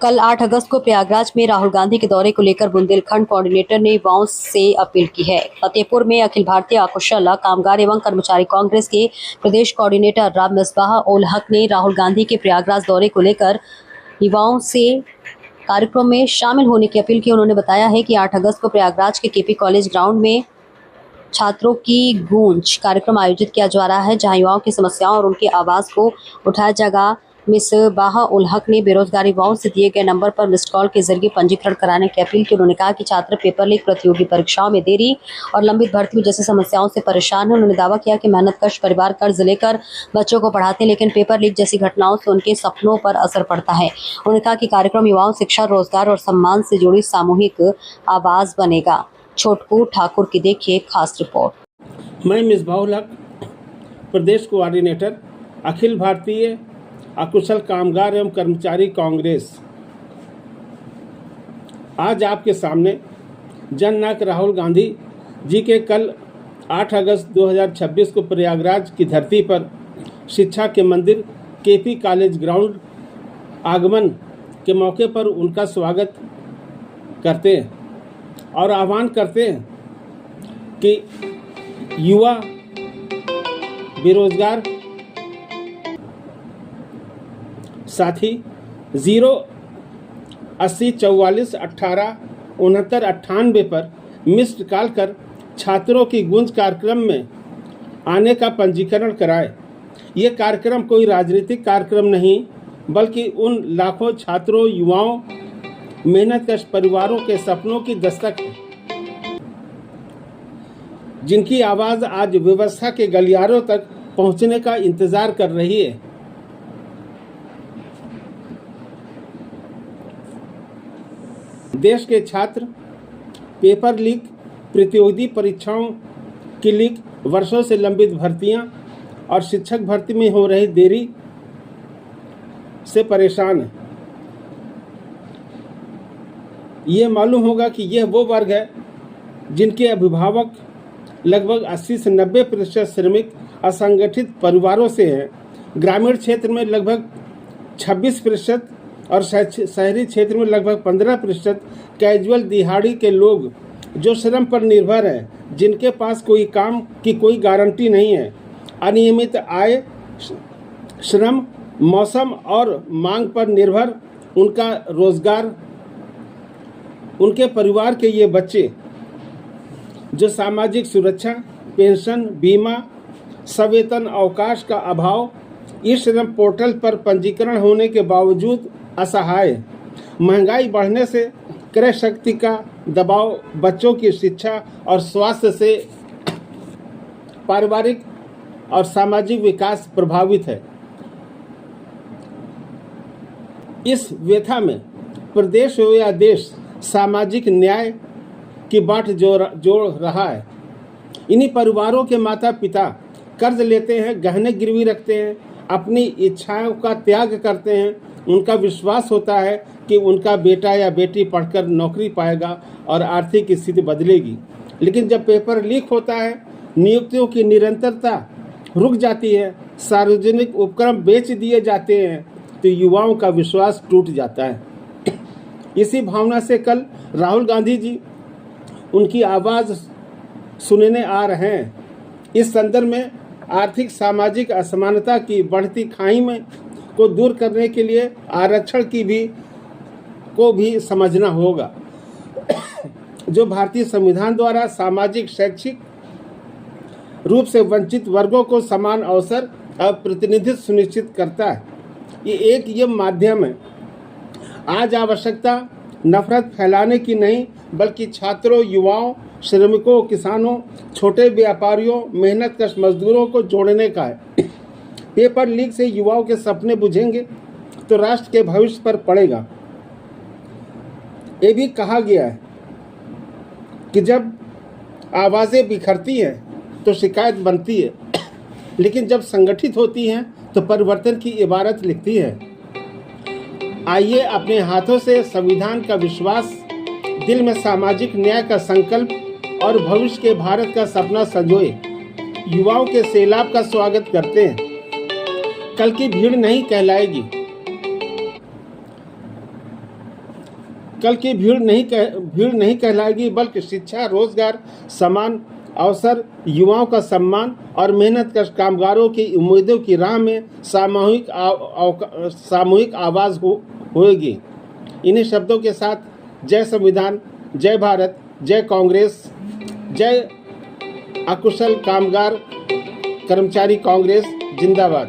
कल 8 अगस्त को प्रयागराज में राहुल गांधी के दौरे को लेकर बुंदेलखंड कोऑर्डिनेटर ने युवाओं से अपील की है। फतेहपुर में अखिल भारतीय अकुशल कामगार एवं कर्मचारी कांग्रेस के प्रदेश कोऑर्डिनेटर राम मिसबाह उल हक ने राहुल गांधी के प्रयागराज दौरे को लेकर युवाओं से कार्यक्रम में शामिल होने की अपील की। उन्होंने बताया है कि 8 अगस्त को प्रयागराज के केपी कॉलेज ग्राउंड में छात्रों की गूंज कार्यक्रम आयोजित किया जा रहा है, जहां युवाओं की समस्याओं और उनकी आवाज को उठाया जाएगा। मिसबाह उल हक ने बेरोजगार युवाओं से दिए गए नंबर पर मिस्ड कॉल के जरिए पंजीकरण कराने की अपील की। उन्होंने कहा कि छात्र पेपर लीक, प्रतियोगी परीक्षाओं में देरी और लंबित भर्ती जैसी समस्याओं से परेशान हैं। उन्होंने दावा किया कि मेहनतकश परिवार कर्ज लेकर बच्चों को पढ़ाते हैं, लेकिन पेपर लीक जैसी घटनाओं से उनके सपनों पर असर पड़ता है। उन्होंने कहा कि कार्यक्रम युवाओं, शिक्षा, रोजगार और सम्मान से जुड़ी सामूहिक आवाज बनेगा। छोटकू ठाकुर की देखिए खास रिपोर्ट। मैं मिसबाह उल हक, प्रदेश कोऑर्डिनेटर, अखिल भारतीय अकुशल कामगार एवं कर्मचारी कांग्रेस, आज आपके सामने जननायक राहुल गांधी जी के कल 8 अगस्त 2026 को प्रयागराज की धरती पर शिक्षा के मंदिर केपी कॉलेज ग्राउंड आगमन के मौके पर उनका स्वागत करते हैं और आह्वान करते हैं कि युवा, बेरोजगार साथी 08044186998 पर मिस्ड कॉल कर छात्रों की गूंज कार्यक्रम में आने का पंजीकरण कराए। ये कार्यक्रम कोई राजनीतिक कार्यक्रम नहीं, बल्कि उन लाखों छात्रों, युवाओं, मेहनतकश परिवारों के सपनों की दस्तक है, जिनकी आवाज़ आज व्यवस्था के गलियारों तक पहुंचने का इंतजार कर रही है। देश के छात्र पेपर लीक, प्रतियोगी परीक्षाओं की लीक, वर्षों से लंबित भर्तियां और शिक्षक भर्ती में हो रही देरी से परेशान हैं। ये मालूम होगा कि यह वो वर्ग है जिनके अभिभावक लगभग 80 से 90% श्रमिक असंगठित परिवारों से हैं। ग्रामीण क्षेत्र में लगभग 26% और शहरी क्षेत्र में लगभग 15% कैजुअल दिहाड़ी के लोग जो श्रम पर निर्भर हैं, जिनके पास कोई काम की कोई गारंटी नहीं है। अनियमित आय, श्रम, मौसम और मांग पर निर्भर उनका रोजगार, उनके परिवार के ये बच्चे जो सामाजिक सुरक्षा, पेंशन, बीमा, सवेतन अवकाश का अभाव, इस श्रम पोर्टल पर पंजीकरण होने के बावजूद असहाय, महंगाई बढ़ने से क्रय शक्ति का दबाव, बच्चों की शिक्षा और स्वास्थ्य से पारिवारिक और सामाजिक विकास प्रभावित है। इस व्यथा में प्रदेश हो या देश सामाजिक न्याय की बाट जोड़ रहा है। इन्हीं परिवारों के माता पिता कर्ज लेते हैं, गहने गिरवी रखते हैं, अपनी इच्छाओं का त्याग करते हैं। उनका विश्वास होता है कि उनका बेटा या बेटी पढ़कर नौकरी पाएगा और आर्थिक स्थिति बदलेगी, लेकिन जब पेपर लीक होता है, नियुक्तियों की निरंतरता रुक जाती है, सार्वजनिक उपक्रम बेच दिए जाते हैं, तो युवाओं का विश्वास टूट जाता है। इसी भावना से कल राहुल गांधी जी उनकी आवाज़ सुनने आ रहे हैं। इस संदर्भ में आर्थिक सामाजिक असमानता की बढ़ती खाई में को दूर करने के लिए आरक्षण को भी समझना होगा, जो भारतीय संविधान द्वारा सामाजिक शैक्षिक रूप से वंचित वर्गों को समान अवसर और प्रतिनिधित्व सुनिश्चित करता है। ये माध्यम है। आज आवश्यकता नफरत फैलाने की नहीं, बल्कि छात्रों, युवाओं, श्रमिकों, किसानों, छोटे व्यापारियों, मेहनतकश मजदूरों को जोड़ने का है। पेपर लीक से युवाओं के सपने बुझेंगे तो राष्ट्र के भविष्य पर पड़ेगा। ये भी कहा गया है कि जब आवाज़ें बिखरती हैं तो शिकायत बनती है, लेकिन जब संगठित होती हैं तो परिवर्तन की इबारत लिखती है। आइए अपने हाथों से संविधान का विश्वास, दिल में सामाजिक न्याय का संकल्प और भविष्य के भारत का सपना संजोए। युवाओं के सैलाब का स्वागत करते हैं। कल की भीड़ नहीं कहलाएगी। कल की भीड़ नहीं कहलाएगी, बल्कि शिक्षा, रोजगार, समान अवसर, युवाओं का सम्मान और मेहनत कर कामगारों की उम्मीदों की राह में सामूहिक आवाज़ होएगी। इन्हीं शब्दों के साथ जय संविधान, जय भारत, जय कांग्रेस, जय अकुशल कामगार कर्मचारी कांग्रेस जिंदाबाद।